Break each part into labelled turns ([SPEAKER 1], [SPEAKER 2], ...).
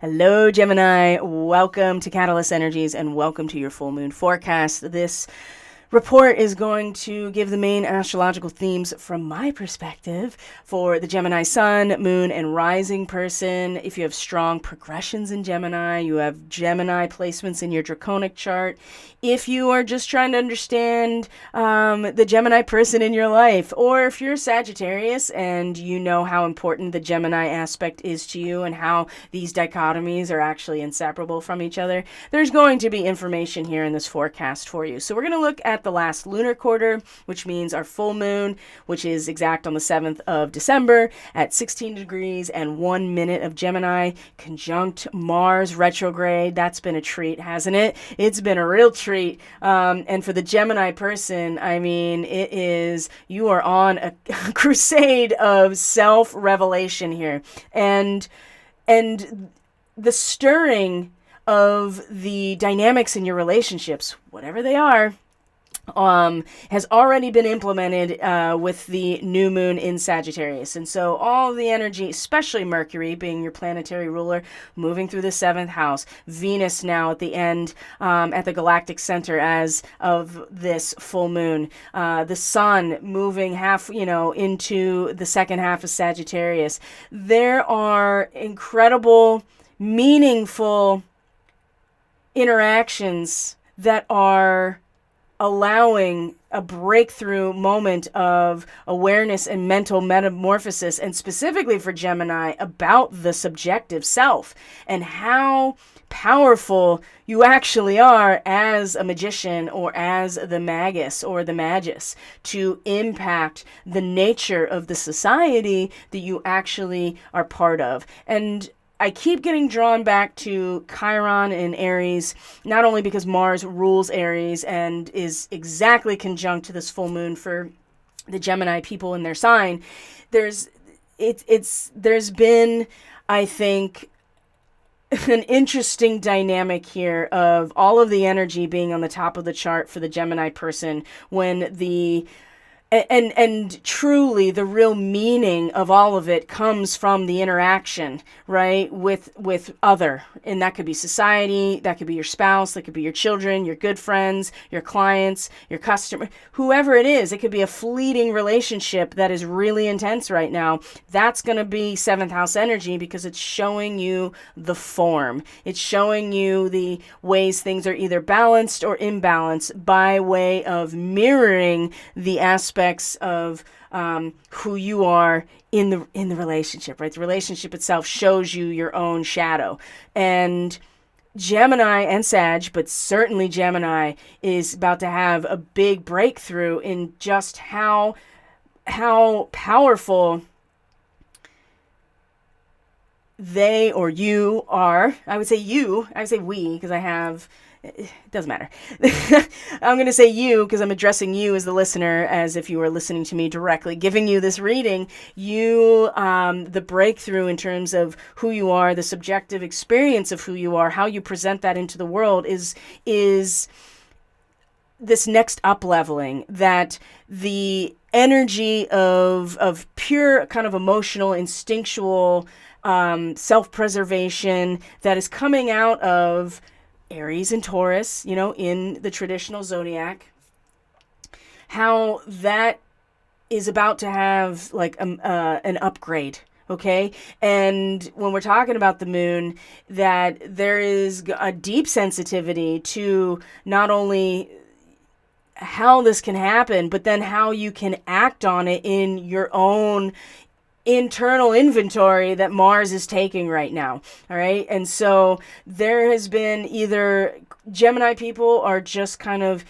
[SPEAKER 1] Hello, Gemini. Welcome to Catalyst Energies and welcome to your full moon forecast. This report is going to give the main astrological themes from my perspective for the Gemini sun, moon, and rising person. If you have strong progressions in Gemini, you have Gemini placements in your draconic chart. If you are just trying to understand the Gemini person in your life, or if you're Sagittarius and you know how important the Gemini aspect is to you and how these dichotomies are actually inseparable from each other, there's going to be information here in this forecast for you. So we're going to look at the last lunar quarter, which means our full moon, which is exact on the 7th of December at 16 degrees and 1 minute of Gemini, conjunct Mars retrograde. That's been a treat, hasn't it? It's been a real treat. And for the Gemini person, I mean, you are on a crusade of self-revelation here. And the stirring of the dynamics in your relationships, whatever they are, has already been implemented with the new moon in Sagittarius. And so all the energy, especially Mercury being your planetary ruler, moving through the 7th house, Venus now at the end, at the galactic center as of this full moon, the sun moving into the second half of Sagittarius. There are incredible, meaningful interactions that are allowing a breakthrough moment of awareness and mental metamorphosis, and specifically for Gemini, about the subjective self and how powerful you actually are as a magician or as the magus or the magus to impact the nature of the society that you actually are part of. And I keep getting drawn back to Chiron in Aries, not only because Mars rules Aries and is exactly conjunct to this full moon for the Gemini people in their sign. There's been, I think, an interesting dynamic here of all of the energy being on the top of the chart for the Gemini person when And truly, the real meaning of all of it comes from the interaction, right, with other. And that could be society, that could be your spouse, that could be your children, your good friends, your clients, your customer, whoever it is. It could be a fleeting relationship that is really intense right now. That's going to be 7th house energy because it's showing you the form. It's showing you the ways things are either balanced or imbalanced by way of mirroring the aspect of who you are in the relationship, right? The relationship itself shows you your own shadow. And Gemini and Sag, but certainly Gemini, is about to have a big breakthrough in just how powerful they or you are. I would say we, because it doesn't matter. I'm going to say you because I'm addressing you as the listener, as if you were listening to me directly, giving you this reading. The breakthrough in terms of who you are, the subjective experience of who you are, how you present that into the world is this next up-leveling, that the energy of pure kind of emotional, instinctual self-preservation that is coming out of Aries and Taurus, in the traditional zodiac, how that is about to have like an upgrade. Okay. And when we're talking about the moon, that there is a deep sensitivity to not only how this can happen, but then how you can act on it in your own internal inventory that Mars is taking right now. All right. And so there has been either Gemini people are just kind of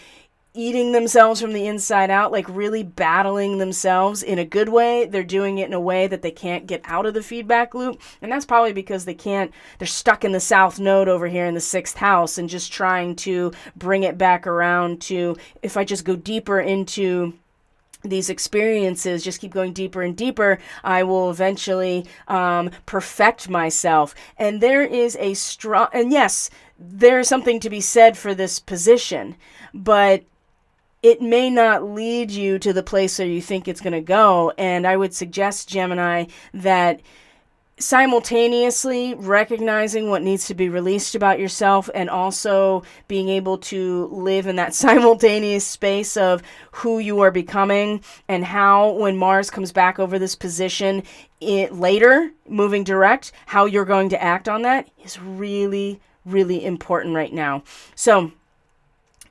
[SPEAKER 1] eating themselves from the inside out, like really battling themselves in a good way. They're doing it in a way that they can't get out of the feedback loop. And that's probably because they're stuck in the South Node over here in the 6th house and just trying to bring it back around to, if I just go deeper into these experiences, just keep going deeper and deeper, I will eventually perfect myself. And there is and yes, there's something to be said for this position, but it may not lead you to the place where you think it's going to go. And I would suggest, Gemini, that simultaneously recognizing what needs to be released about yourself, and also being able to live in that simultaneous space of who you are becoming, and how, when Mars comes back over this position later, moving direct, how you're going to act on that is really, really important right now. So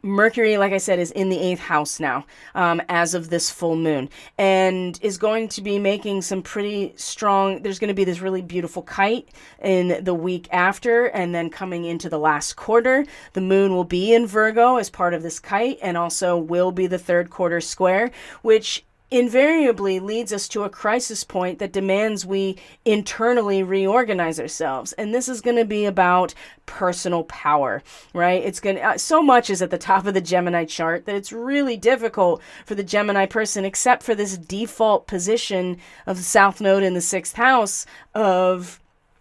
[SPEAKER 1] Mercury, like I said, is in the 8th house now, as of this full moon, and is going to be making some pretty strong, there's going to be this really beautiful kite in the week after, and then coming into the last quarter, the moon will be in Virgo as part of this kite, and also will be the 3rd quarter square, which invariably leads us to a crisis point that demands we internally reorganize ourselves. And this is going to be about personal power, right? It's going to, so much is at the top of the Gemini chart that it's really difficult for the Gemini person, except for this default position of the South Node in the 6th house, of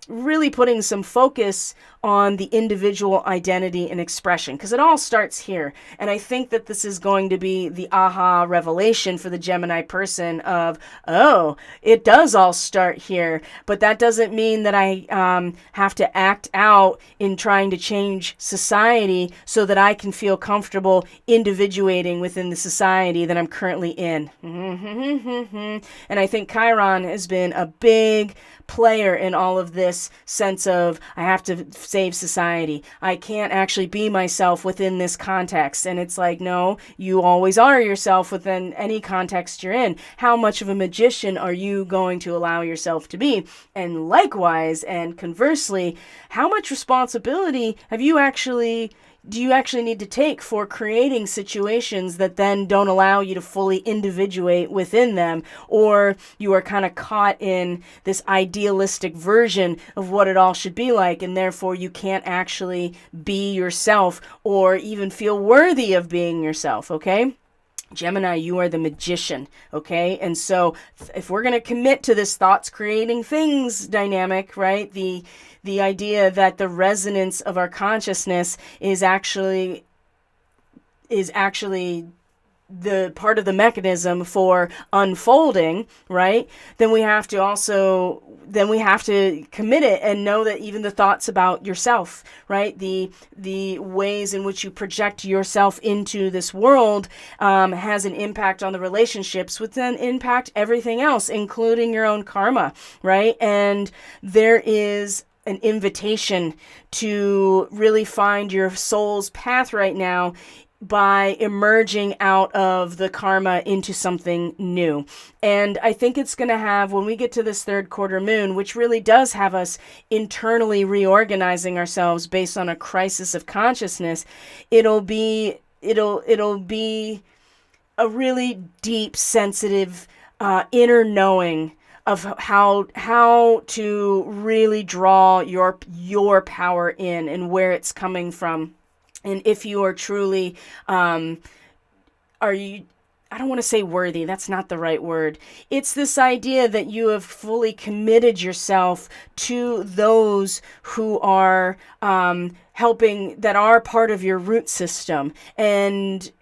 [SPEAKER 1] really putting some focus on the individual identity and expression, because it all starts here. And I think that this is going to be the aha revelation for the Gemini person of, oh, it does all start here, but that doesn't mean that I have to act out in trying to change society so that I can feel comfortable individuating within the society that I'm currently in. And I think Chiron has been a big player in all of this sense of, I have to save society. I can't actually be myself within this context. And it's like, no, you always are yourself within any context you're in. How much of a magician are you going to allow yourself to be? And likewise, and conversely, how much responsibility do you actually need to take for creating situations that then don't allow you to fully individuate within them, or you are kind of caught in this idealistic version of what it all should be like, and therefore you can't actually be yourself or even feel worthy of being yourself, okay? Gemini, you are the magician, okay? And so if we're going to commit to this thoughts creating things dynamic, right? The idea that the resonance of our consciousness is actually the part of the mechanism for unfolding, right? Then we have to commit it and know that even the thoughts about yourself, right? The ways in which you project yourself into this world has an impact on the relationships, which then impact everything else, including your own karma, right? And there is an invitation to really find your soul's path right now by emerging out of the karma into something new. And I think it's going to have, when we get to this 3rd quarter moon, which really does have us internally reorganizing ourselves based on a crisis of consciousness, it'll be a really deep, sensitive, inner knowing of how to really draw your power in and where it's coming from. And if you are truly, I don't want to say worthy, that's not the right word. It's this idea that you have fully committed yourself to those who are helping, that are part of your root system, and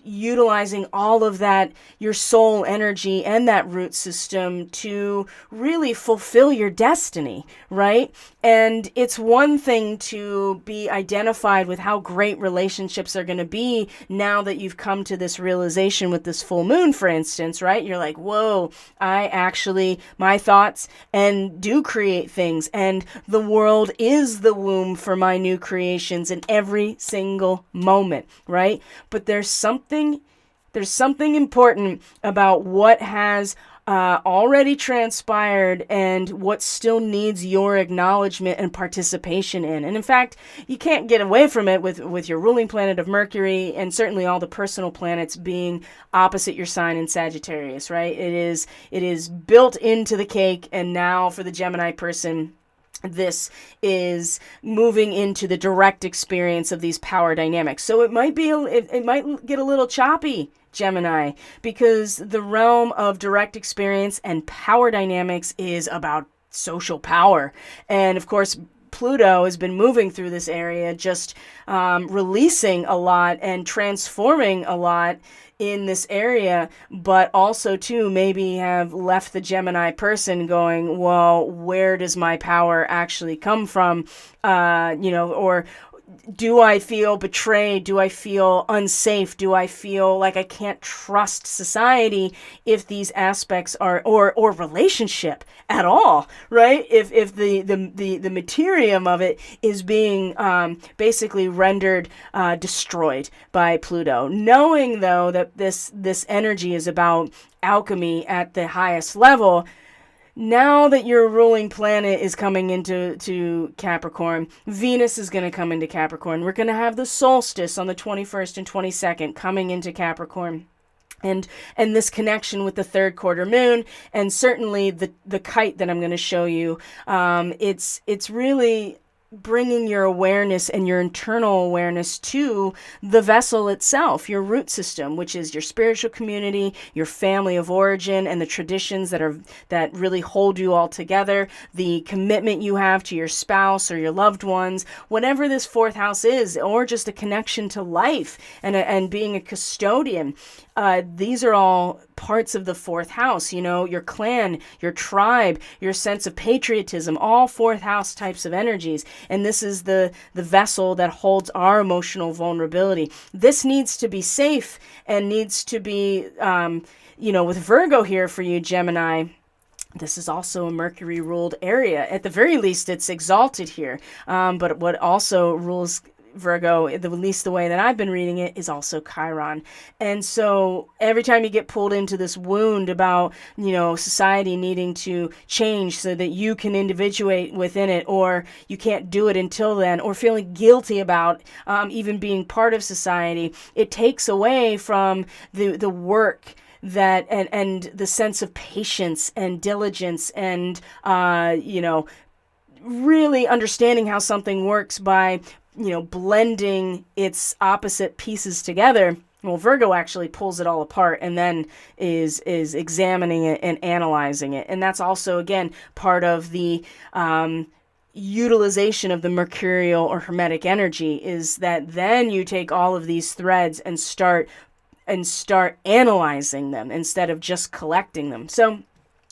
[SPEAKER 1] utilizing all of that, your soul energy and that root system, to really fulfill your destiny, right? And it's one thing to be identified with how great relationships are going to be now that you've come to this realization with this full moon, for instance, right? You're like, whoa, my thoughts and do create things, and the world is the womb for my new creations in every single moment, right? But there's something important about what has already transpired and what still needs your acknowledgement and participation in. And in fact, you can't get away from it with your ruling planet of Mercury, and certainly all the personal planets being opposite your sign in Sagittarius, right? It is built into the cake. And now for the Gemini person, this is moving into the direct experience of these power dynamics. So it might get a little choppy, Gemini, because the realm of direct experience and power dynamics is about social power. And of course, Pluto has been moving through this area, just releasing a lot and transforming a lot in this area, but also too maybe have left the Gemini person going, well, where does my power actually come from? Or do I feel betrayed? Do I feel unsafe? Do I feel like I can't trust society if these aspects are, or relationship at all, right? If the materium of it is being basically rendered destroyed by Pluto. Knowing though that this energy is about alchemy at the highest level, now that your ruling planet is coming into Capricorn, Venus is going to come into Capricorn. We're going to have the solstice on the 21st and 22nd coming into Capricorn. And this connection with the third quarter moon, and certainly the kite that I'm going to show you, it's really bringing your awareness and your internal awareness to the vessel itself, your root system, which is your spiritual community, your family of origin, and the traditions that really hold you all together, the commitment you have to your spouse or your loved ones, whatever this fourth house is, or just a connection to life and being a custodian. These are all parts of the fourth house, your clan, your tribe, your sense of patriotism, all fourth house types of energies. And this is the vessel that holds our emotional vulnerability. This needs to be safe and needs to be, with Virgo here for you, Gemini. This is also a Mercury ruled area. At the very least, it's exalted here. But what also rules Virgo, at least the way that I've been reading it, is also Chiron. And so every time you get pulled into this wound about, society needing to change so that you can individuate within it, or you can't do it until then, or feeling guilty about even being part of society, it takes away from the work that and the sense of patience and diligence and, really understanding how something works by blending its opposite pieces together. Well, Virgo actually pulls it all apart and then is examining it and analyzing it. And that's also, again, part of the utilization of the mercurial or hermetic energy, is that then you take all of these threads and start analyzing them instead of just collecting them.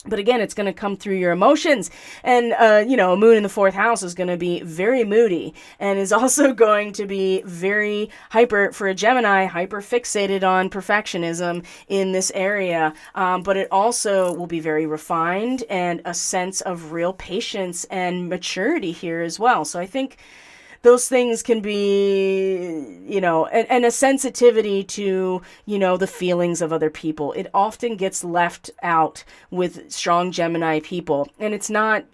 [SPEAKER 1] But again, it's going to come through your emotions. And, a moon in the fourth house is going to be very moody and is also going to be very for a Gemini, hyper fixated on perfectionism in this area. But it also will be very refined and a sense of real patience and maturity here as well. So I think those things can be, and a sensitivity to, the feelings of other people. It often gets left out with strong Gemini people, and it's not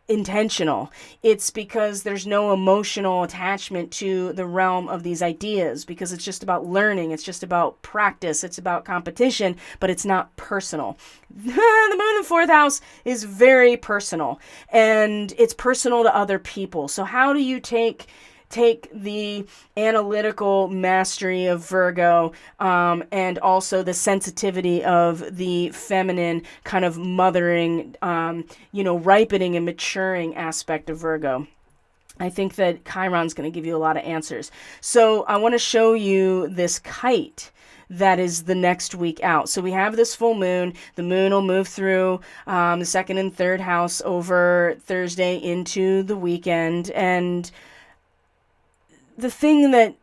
[SPEAKER 1] intentional. It's because there's no emotional attachment to the realm of these ideas, because it's just about learning. It's just about practice. It's about competition, but it's not personal. The moon in the fourth house is very personal, and it's personal to other people. So how do you take the analytical mastery of Virgo, and also the sensitivity of the feminine kind of mothering, ripening and maturing aspect of Virgo? I think that Chiron's going to give you a lot of answers. So I want to show you this kite that is the next week out. So we have this full moon. The moon will move through the second and third house over Thursday into the weekend. And the thing that,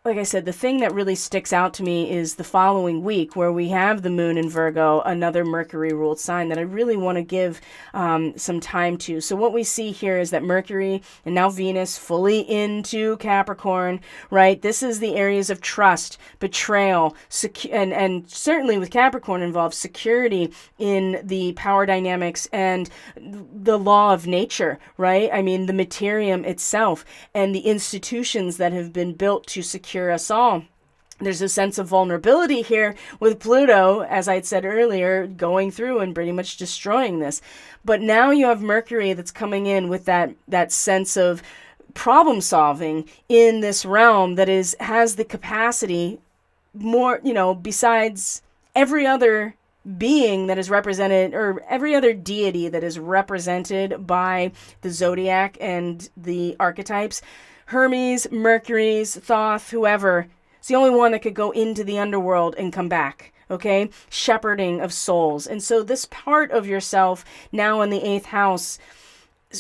[SPEAKER 1] like I said, the thing that really sticks out to me is the following week, where we have the moon in Virgo, another Mercury ruled sign that I really want to give some time to. So what we see here is that Mercury and now Venus fully into Capricorn, right? This is the areas of trust, betrayal, and certainly with Capricorn involved, security in the power dynamics and the law of nature, right? I mean, the materium itself and the institutions that have been built to secure us all. There's a sense of vulnerability here with Pluto, as I had said earlier, going through and pretty much destroying this. But now you have Mercury that's coming in with that sense of problem solving in this realm that has the capacity more, besides every other being that is represented, or every other deity that is represented by the zodiac and the archetypes, Hermes, Mercury's, Thoth, whoever, it's the only one that could go into the underworld and come back. Okay, shepherding of souls. And so this part of yourself now in the 8th house,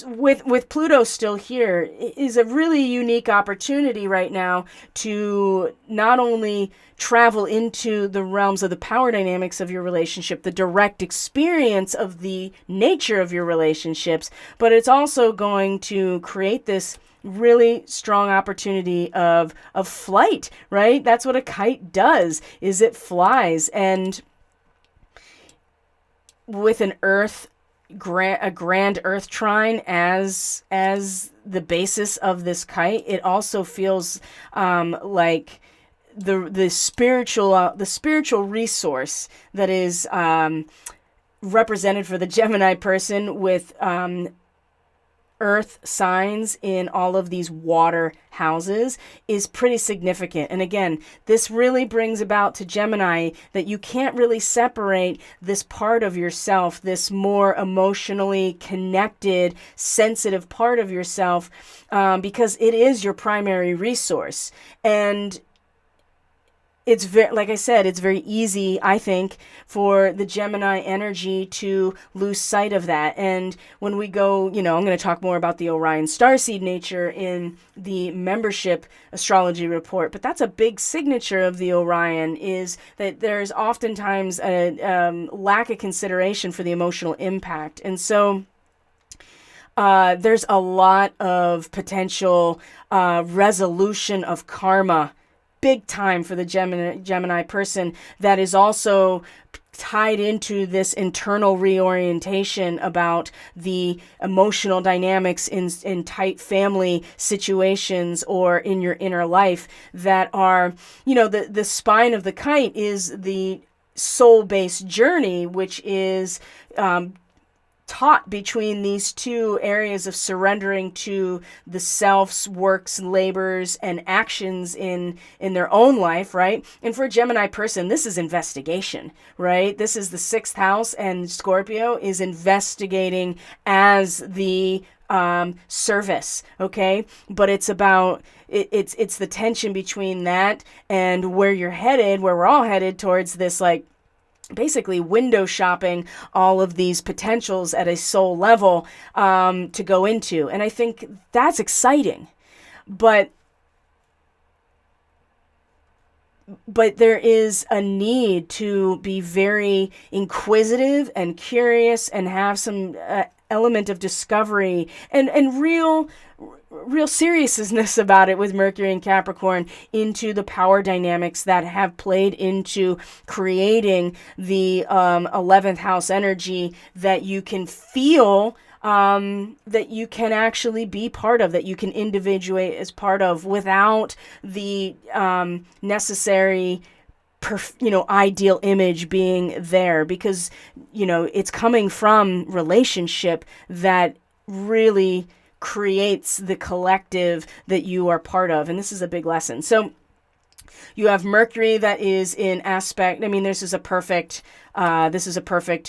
[SPEAKER 1] with Pluto still here, is a really unique opportunity right now to not only travel into the realms of the power dynamics of your relationship, the direct experience of the nature of your relationships, but it's also going to create this really strong opportunity of flight, right? That's what a kite does, is it flies. And with an a grand earth trine as the basis of this kite, it also feels like the spiritual resource that is represented for the Gemini person with earth signs in all of these water houses is pretty significant. And again, this really brings about to Gemini that you can't really separate this part of yourself, this more emotionally connected, sensitive part of yourself, because it is your primary resource. And it's very, like I said, it's very easy, I think, for the Gemini energy to lose sight of that. And when we go, I'm going to talk more about the Orion Starseed nature in the membership astrology report, but that's a big signature of the Orion, is that there's oftentimes a lack of consideration for the emotional impact. And so there's a lot of potential resolution of karma, big time for the Gemini person, that is also tied into this internal reorientation about the emotional dynamics in tight family situations or in your inner life that are, the spine of the kite is the soul-based journey, which is taught between these two areas of surrendering to the self's works, labors, and actions in their own life, right? And for a Gemini person, this is investigation, right? This is the 6th house, and Scorpio is investigating as the service, okay? But it's about it's the tension between that and where you're headed, where we're all headed towards this, like, basically window shopping all of these potentials at a soul level to go into. And I think that's exciting. But there is a need to be very inquisitive and curious and have some element of discovery and real seriousness about it with Mercury and Capricorn into the power dynamics that have played into creating the 11th house energy that you can feel, that you can actually be part of, that you can individuate as part of without the necessary ideal image being there, because it's coming from relationship that really creates the collective that you are part of. And this is a big lesson. So you have Mercury that is in aspect. I mean, this is a perfect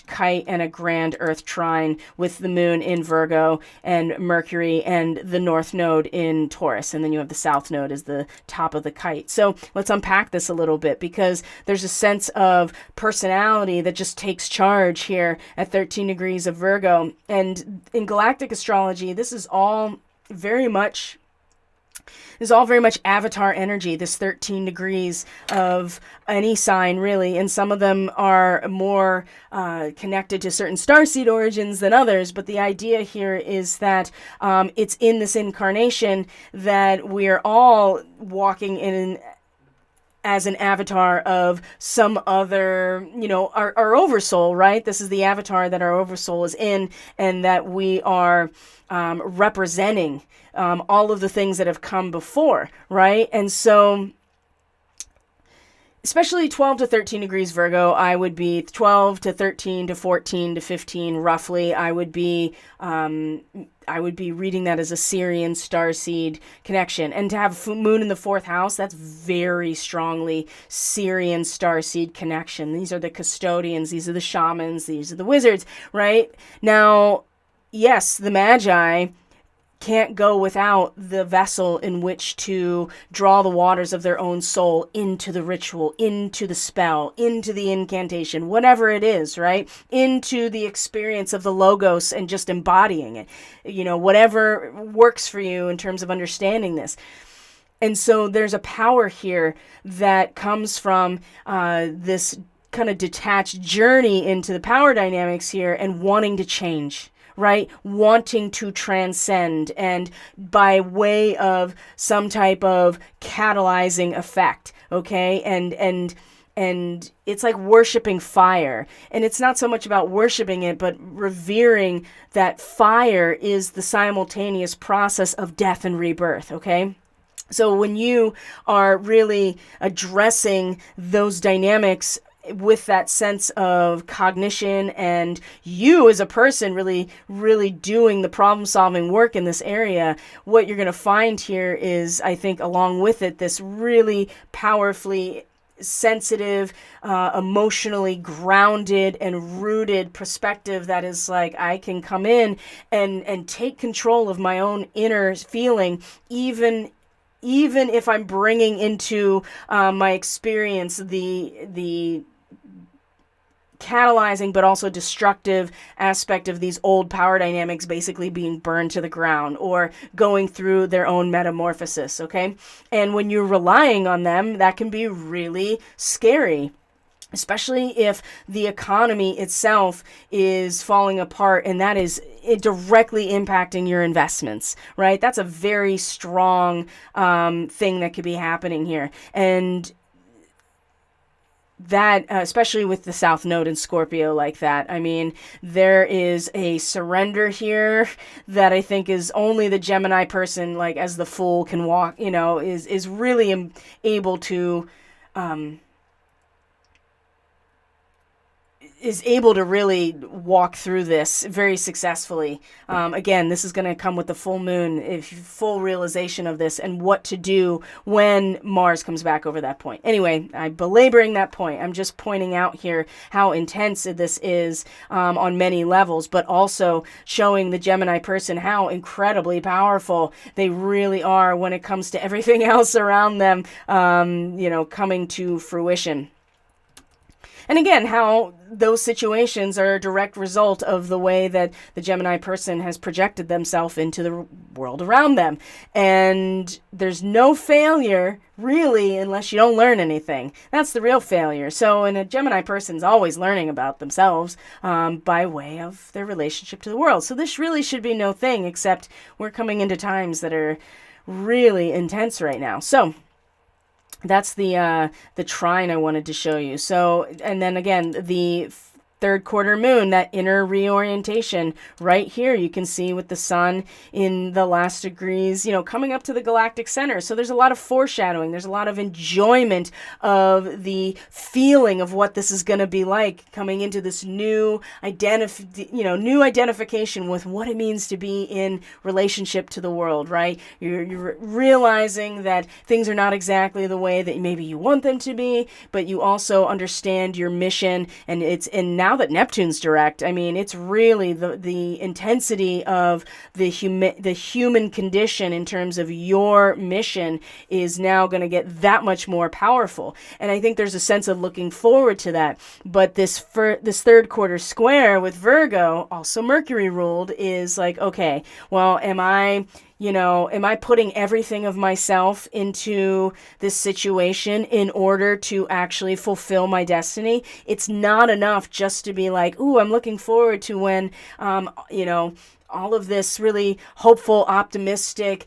[SPEAKER 1] kite and a grand earth trine with the moon in Virgo and Mercury and the north node in Taurus. And then you have the south node as the top of the kite. So let's unpack this a little bit, because there's a sense of personality that just takes charge here at 13 degrees of Virgo. And in galactic astrology, this is all very much avatar energy, this 13 degrees of any sign, really. And some of them are more connected to certain starseed origins than others. But the idea here is that it's in this incarnation that we are all walking in as an avatar of some other, our oversoul, right? This is the avatar that our oversoul is in, and that we are representing all of the things that have come before, right? And so especially 12 to 13 degrees Virgo, I would be 12 to 13 to 14 to 15 roughly. I would be reading that as a Syrian starseed connection. And to have moon in the fourth house, that's very strongly Syrian starseed connection. These are the custodians, these are the shamans, these are the wizards, right? Now, yes, the Magi can't go without the vessel in which to draw the waters of their own soul into the ritual, into the spell, into the incantation, whatever it is, right? Into the experience of the logos and just embodying it. Whatever works for you in terms of understanding this. And so there's a power here that comes from this kind of detached journey into the power dynamics here and wanting to change. Right? Wanting to transcend, and by way of some type of catalyzing effect, okay? And it's like worshiping fire. And it's not so much about worshiping it, but revering that fire is the simultaneous process of death and rebirth, okay? So when you are really addressing those dynamics with that sense of cognition, and you as a person really doing the problem solving work in this area, what you're going to find here is, I think, along with it, this really powerfully sensitive, emotionally grounded and rooted perspective that is like, I can come in and take control of my own inner feeling, even if I'm bringing into my experience the catalyzing but also destructive aspect of these old power dynamics basically being burned to the ground or going through their own metamorphosis, okay? And when you're relying on them, that can be really scary, especially if the economy itself is falling apart and that is directly impacting your investments, right? That's a very strong thing that could be happening here. And that, especially with the South Node in Scorpio like that, I mean, there is a surrender here that I think is only the Gemini person, like as the Fool, can walk, is really able to, is able to really walk through this very successfully. Again, this is going to come with the full moon, full realization of this and what to do when Mars comes back over that point. Anyway, I'm belaboring that point. I'm just pointing out here how intense this is on many levels, but also showing the Gemini person how incredibly powerful they really are when it comes to everything else around them, coming to fruition. And again, how those situations are a direct result of the way that the Gemini person has projected themselves into the world around them. And there's no failure, really, unless you don't learn anything. That's the real failure. So, and a Gemini person's always learning about themselves by way of their relationship to the world. So this really should be no thing, except we're coming into times that are really intense right now. So that's the trine I wanted to show you. So, and then again, the third quarter moon, that inner reorientation right here, you can see with the sun in the last degrees, coming up to the galactic center. So there's a lot of foreshadowing. There's a lot of enjoyment of the feeling of what this is going to be like coming into this new identification with what it means to be in relationship to the world, right? You're realizing that things are not exactly the way that maybe you want them to be, but you also understand your mission, and now that Neptune's direct, I mean, it's really the intensity of the human condition in terms of your mission is now going to get that much more powerful. And I think there's a sense of looking forward to that. But this third quarter square with Virgo, also Mercury ruled, is like, okay, well, am I putting everything of myself into this situation in order to actually fulfill my destiny? It's not enough just to be like, ooh, I'm looking forward to when, all of this really hopeful, optimistic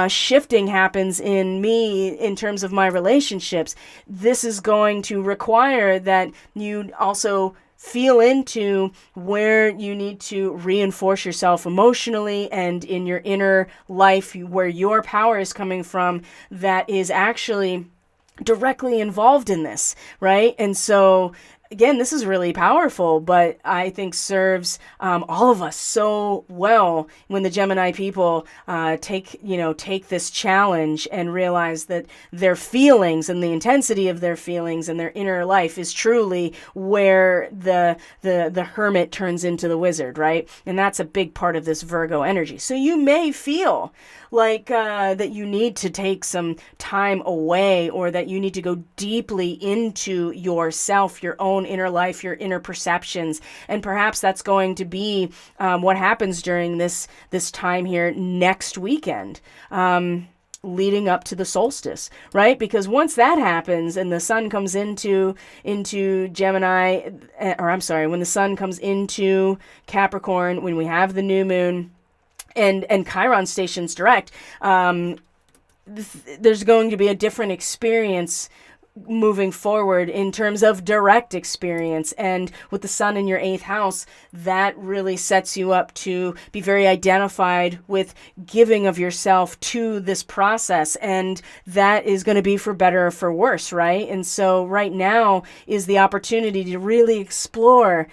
[SPEAKER 1] shifting happens in me in terms of my relationships. This is going to require that you also feel into where you need to reinforce yourself emotionally and in your inner life, where your power is coming from, that is actually directly involved in this, right? And so again, this is really powerful, but I think serves all of us so well when the Gemini people take this challenge and realize that their feelings and the intensity of their feelings and their inner life is truly where the hermit turns into the wizard, right? And that's a big part of this Virgo energy. So you may feel like that you need to take some time away, or that you need to go deeply into yourself, your own inner life, your inner perceptions. And perhaps that's going to be what happens during this time here next weekend. Leading up to the solstice, right? Because once that happens and the sun comes into Gemini, when the sun comes into Capricorn, when we have the new moon, and Chiron stations direct, there's going to be a different experience moving forward in terms of direct experience. And with the sun in your 8th house, that really sets you up to be very identified with giving of yourself to this process. And that is going to be for better or for worse, right? And so right now is the opportunity to really explore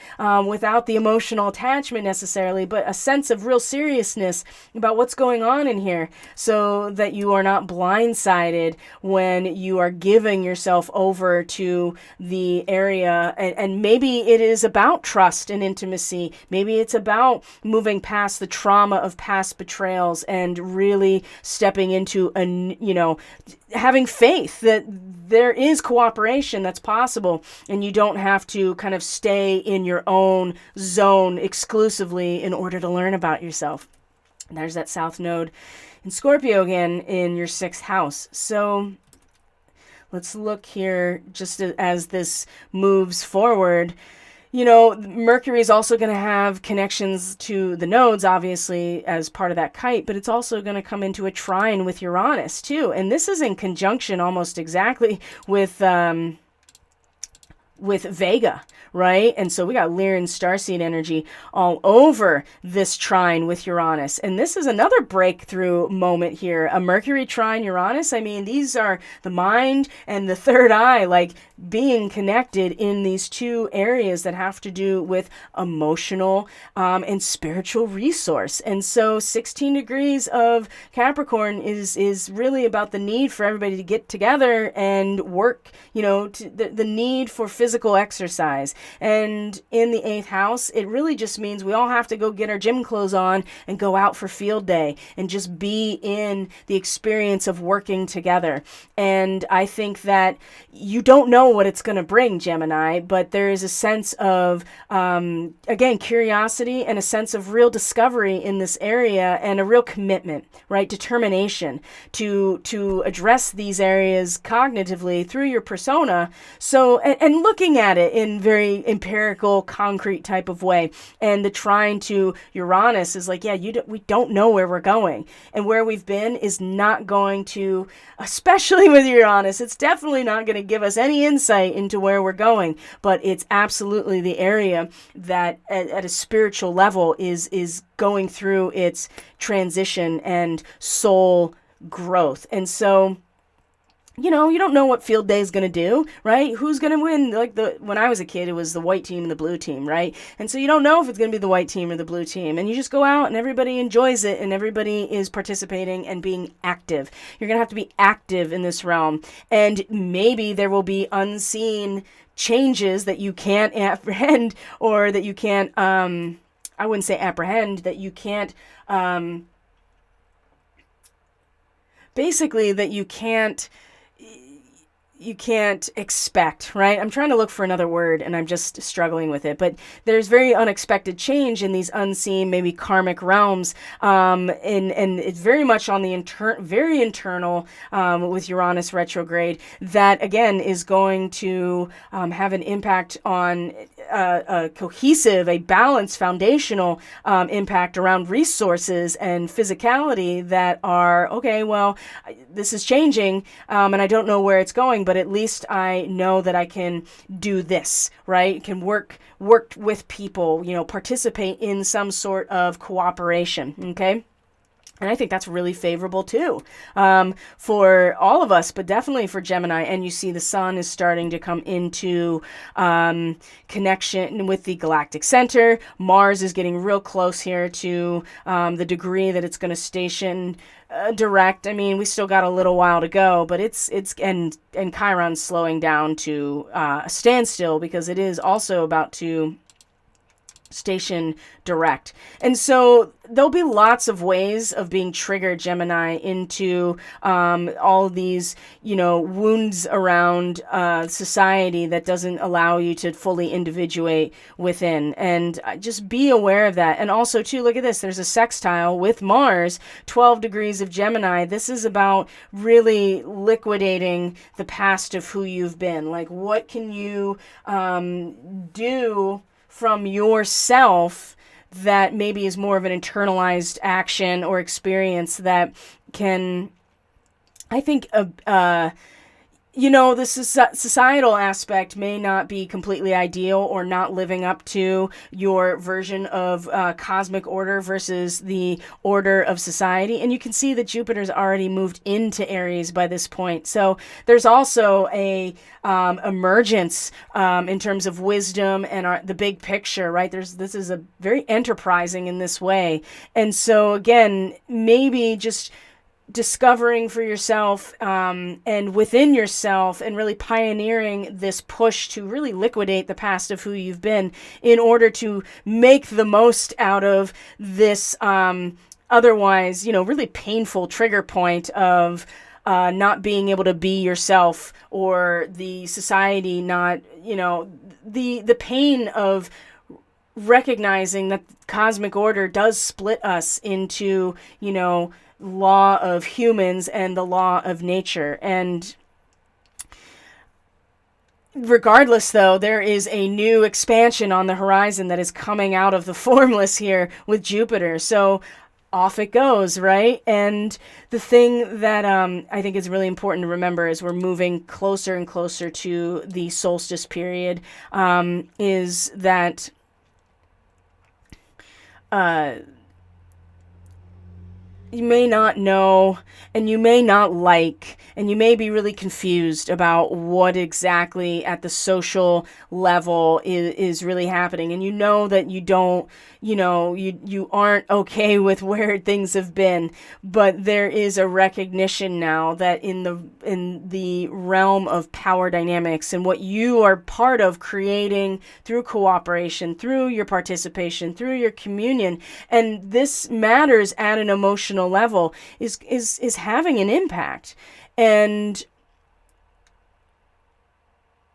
[SPEAKER 1] without the emotional attachment necessarily, but a sense of real seriousness about what's going on in here, so that you are not blindsided when you are giving yourself over to the area. And maybe it is about trust and intimacy. Maybe it's about moving past the trauma of past betrayals and really stepping into having faith that there is cooperation that's possible, and you don't have to kind of stay in your own zone exclusively in order to learn about yourself. And there's that South Node in Scorpio again in your 6th house. So let's look here just as this moves forward. Mercury is also going to have connections to the nodes, obviously, as part of that kite, but it's also going to come into a trine with Uranus, too. And this is in conjunction almost exactly with Vega, right? And so we got Lyran Starseed energy all over this trine with Uranus. And this is another breakthrough moment here. A Mercury trine Uranus. I mean, these are the mind and the third eye, like being connected in these two areas that have to do with emotional and spiritual resource. And so 16 degrees of Capricorn is really about the need for everybody to get together and work, the need for physical exercise. And in the 8th house, it really just means we all have to go get our gym clothes on and go out for field day and just be in the experience of working together. And I think that you don't know what it's going to bring, Gemini, but there is a sense of, again, curiosity and a sense of real discovery in this area, and a real commitment, right? Determination to address these areas cognitively through your persona. So, and looking at it in very empirical, concrete type of way. And the trine to Uranus is like, we don't know where we're going. And where we've been is not going to, especially with Uranus, it's definitely not going to give us any insight into where we're going. But it's absolutely the area that at a spiritual level is going through its transition and soul growth. And so, you don't know what field day is going to do, right? Who's going to win? Like when I was a kid, it was the white team and the blue team, right? And so you don't know if it's going to be the white team or the blue team. And you just go out and everybody enjoys it and everybody is participating and being active. You're going to have to be active in this realm. And maybe there will be unseen changes that you can't apprehend, or that you can't, I wouldn't say apprehend, that you can't, basically that you can't expect, right? I'm trying to look for another word and I'm just struggling with it, but there's very unexpected change in these unseen, maybe karmic realms, and it's very much on the very internal, with Uranus retrograde, that again is going to have an impact on a cohesive, a balanced, foundational impact around resources and physicality that are, okay, well, this is changing, and I don't know where it's going, but at least I know that I can do this, right? Can work with people, participate in some sort of cooperation, okay? And I think that's really favorable too, for all of us, but definitely for Gemini. And you see the sun is starting to come into connection with the galactic center. Mars is getting real close here to the degree that it's going to station direct. I mean, we still got a little while to go, but and Chiron's slowing down to a standstill because it is also about to station direct. And so there'll be lots of ways of being triggered, Gemini, into all these, wounds around society that doesn't allow you to fully individuate within. And just be aware of that. And also, too, look at this. There's a sextile with Mars, 12 degrees of Gemini. This is about really liquidating the past of who you've been. Like, what can you do from yourself that maybe is more of an internalized action or experience that can, I think, the societal aspect may not be completely ideal or not living up to your version of cosmic order versus the order of society. And you can see that Jupiter's already moved into Aries by this point. So there's also a emergence in terms of wisdom and the big picture, right? This is a very enterprising in this way. And so again, maybe just discovering for yourself and within yourself and really pioneering this push to really liquidate the past of who you've been in order to make the most out of this otherwise, really painful trigger point of not being able to be yourself, or the society not, the pain of recognizing that cosmic order does split us into, law of humans and the law of nature. And regardless, though, there is a new expansion on the horizon that is coming out of the formless here with Jupiter. So off it goes, right? And the thing that I think is really important to remember as we're moving closer and closer to the solstice period is that you may not know, and you may not like, and you may be really confused about what exactly at the social level is really happening. And you know that you don't, you aren't okay with where things have been, but there is a recognition now that in the realm of power dynamics and what you are part of creating through cooperation, through your participation, through your communion, and this matters at an emotional level, is having an impact. And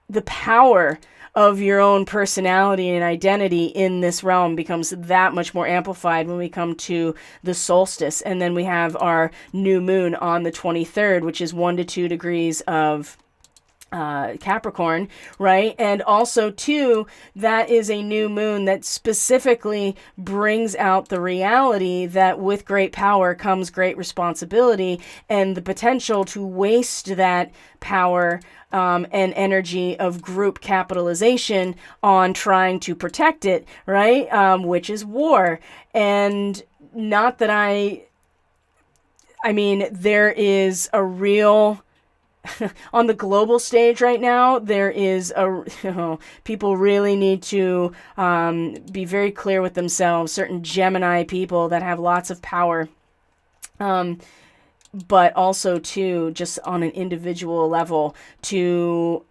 [SPEAKER 1] the power of your own personality and identity in this realm becomes that much more amplified when we come to the solstice. And then we have our new moon on the 23rd, which is 1 to 2 degrees of Capricorn, right? And also, too, that is a new moon that specifically brings out the reality that with great power comes great responsibility, and the potential to waste that power and energy of group capitalization on trying to protect it, right? Which is war. And not that I mean, there is a real... on the global stage right now, there is people really need to be very clear with themselves, certain Gemini people that have lots of power, but also too, just on an individual level, to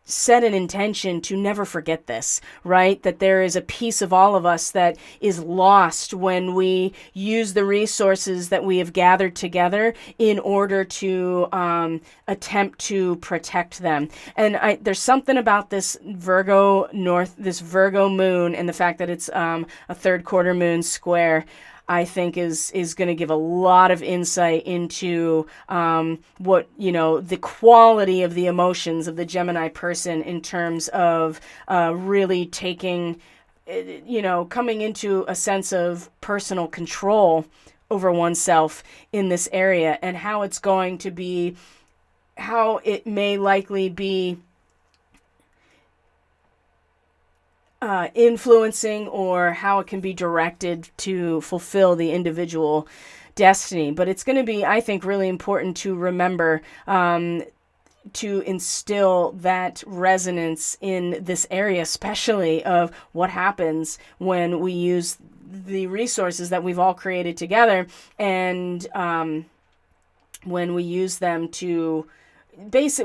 [SPEAKER 1] set an intention to never forget this, right? That there is a piece of all of us that is lost when we use the resources that we have gathered together in order to attempt to protect them. And there's something about this Virgo moon, and the fact that it's a third quarter moon square, I think is going to give a lot of insight into what, the quality of the emotions of the Gemini person in terms of really taking, coming into a sense of personal control over oneself in this area, and how it's going to be, how it may likely be influencing or how it can be directed to fulfill the individual destiny. But it's going to be, I think, really important to remember to instill that resonance in this area, especially of what happens when we use the resources that we've all created together, and when we use them to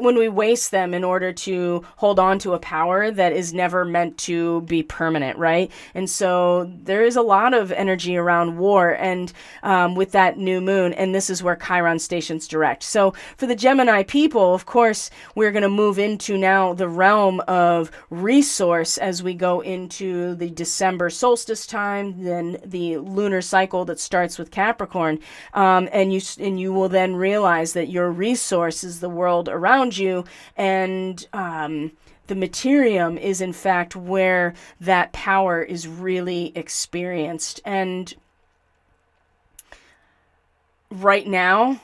[SPEAKER 1] when we waste them in order to hold on to a power that is never meant to be permanent, right? And so there is a lot of energy around war, and with that new moon, and this is where Chiron stations direct. So for the Gemini people, of course, we're going to move into now the realm of resource as we go into the December solstice time, then the lunar cycle that starts with Capricorn, and you will then realize that your resource is the world around you, and the materium is in fact where that power is really experienced. And right now,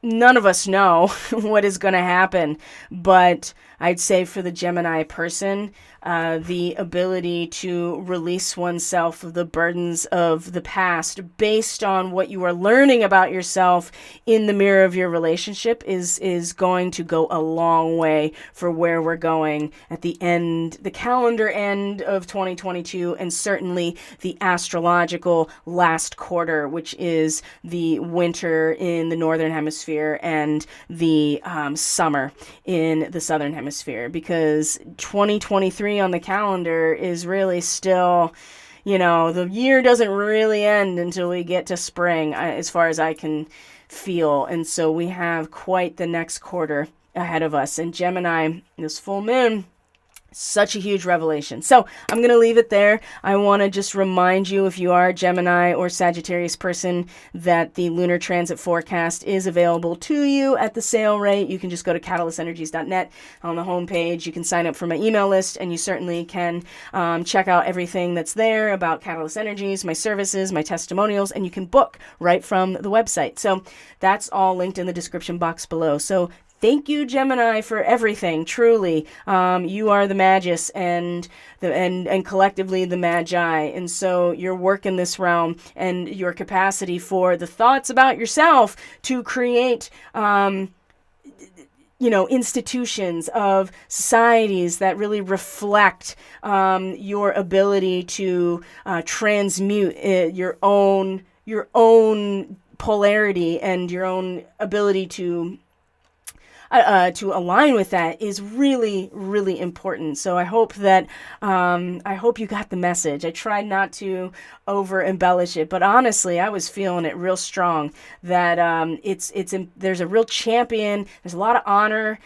[SPEAKER 1] none of us know what is going to happen, but I'd say for the Gemini person, the ability to release oneself of the burdens of the past based on what you are learning about yourself in the mirror of your relationship is going to go a long way for where we're going at the end, the calendar end of 2022, and certainly the astrological last quarter, which is the winter in the northern hemisphere and the summer in the southern hemisphere, because 2023 on the calendar is really still, the year doesn't really end until we get to spring, as far as I can feel. And so we have quite the next quarter ahead of us. And Gemini, this full moon, such a huge revelation. So I'm going to leave it there. I want to just remind you, if you are a Gemini or Sagittarius person, that the lunar transit forecast is available to you at the sale rate. You can just go to catalystenergies.net. On the homepage, you can sign up for my email list, and you certainly can check out everything that's there about Catalyst Energies, my services, my testimonials, and you can book right from the website. So that's all linked in the description box below. So thank you, Gemini, for everything. Truly, you are the Magus and collectively the Magi. And so your work in this realm and your capacity for the thoughts about yourself to create, institutions of societies that really reflect your ability to transmute your own polarity and your own ability to align with that is really, really important. So I hope that, I hope you got the message. I tried not to over embellish it, but honestly, I was feeling it real strong that, there's a real champion. There's a lot of honor,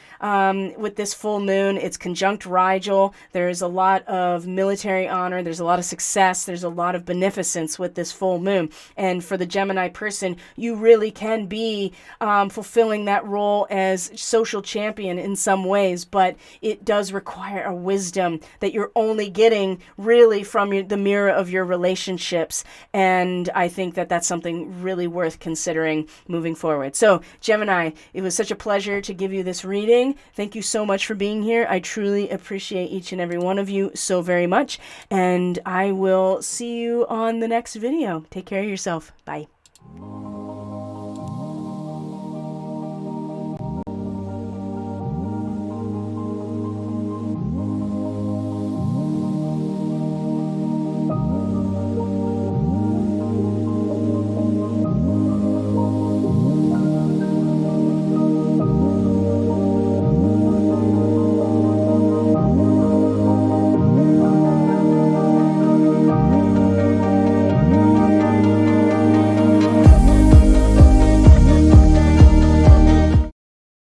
[SPEAKER 1] with this full moon. It's conjunct Rigel. There's a lot of military honor. There's a lot of success. There's a lot of beneficence with this full moon. And for the Gemini person, you really can be, fulfilling that role as social champion in some ways, but it does require a wisdom that you're only getting really from the mirror of your relationships. And I think that that's something really worth considering moving forward. So Gemini, it was such a pleasure to give you this reading. Thank you so much for being here. I truly appreciate each and every one of you so very much. And I will see you on the next video. Take care of yourself. Bye.